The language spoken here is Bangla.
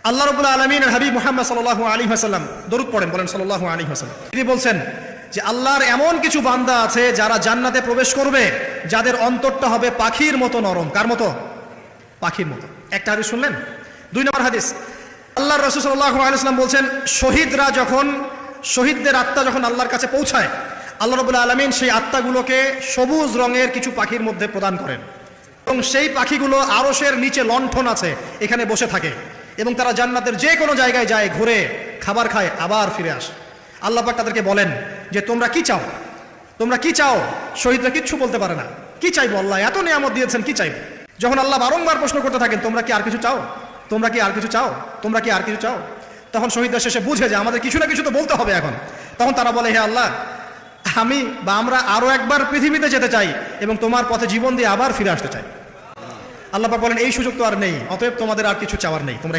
আল্লাহ রাব্বুল আলামিনের হাবিব মুহাম্মদ সাল্লাল্লাহু আলাইহি ওয়াসাল্লাম দরুদ পড়েন, বলেন সাল্লাল্লাহু আলাইহি ওয়াসাল্লাম। তিনি বলছেন যে আল্লাহর এমন কিছু বান্দা আছে যারা জান্নাতে প্রবেশ করবে, যাদের অন্তরটা হবে পাখির মতো নরম। কার মতো? পাখির মতো। একটা হাদিস শুনলেন। 2 নম্বর হাদিস, আল্লাহর রাসূল সাল্লাল্লাহু আলাইহি ওয়াসাল্লাম বলছেন, শহীদদের আত্মা যখন আল্লাহর কাছে পৌঁছায়, আল্লাহ রাব্বুল আলামিন সেই আত্মাগুলোকে সবুজ রঙের কিছু পাখির মধ্যে প্রদান করেন এবং সেই পাখিগুলো আরশের নিচে লণ্ঠন আছে, এখানে বসে থাকে এবং তারা জান্নাতের যে কোনো জায়গায় যায়, ঘুরে খাবার খায়, আবার ফিরে আসে। আল্লাহ পাক তাদেরকে বলেন যে তোমরা কি চাও, তোমরা কি চাও? শহীদরা কিচ্ছু বলতে পারে না। কি চাইবো? আল্লাহ এত নিয়ামত দিয়েছেন, কি চাইবো? যখন আল্লাহ বারংবার প্রশ্ন করতে থাকেন, তোমরা কি আর কিছু চাও, তোমরা কি আর কিছু চাও, তোমরা কি আর কিছু চাও, তখন শহীদরা শেষে বুঝে যে আমাদের কিছু না কিছু তো বলতে হবে এখন। তখন তারা বলে, হে আল্লাহ, আমরা আরো একবার পৃথিবীতে যেতে চাই এবং তোমার পথে জীবন দিয়ে আবার ফিরে আসতে চাই। আল্লাহ পাক বলেন, এই সুযোগ তো আর নেই, অতএব তোমাদের আর কিছু চাওয়ার নেই, তোমরা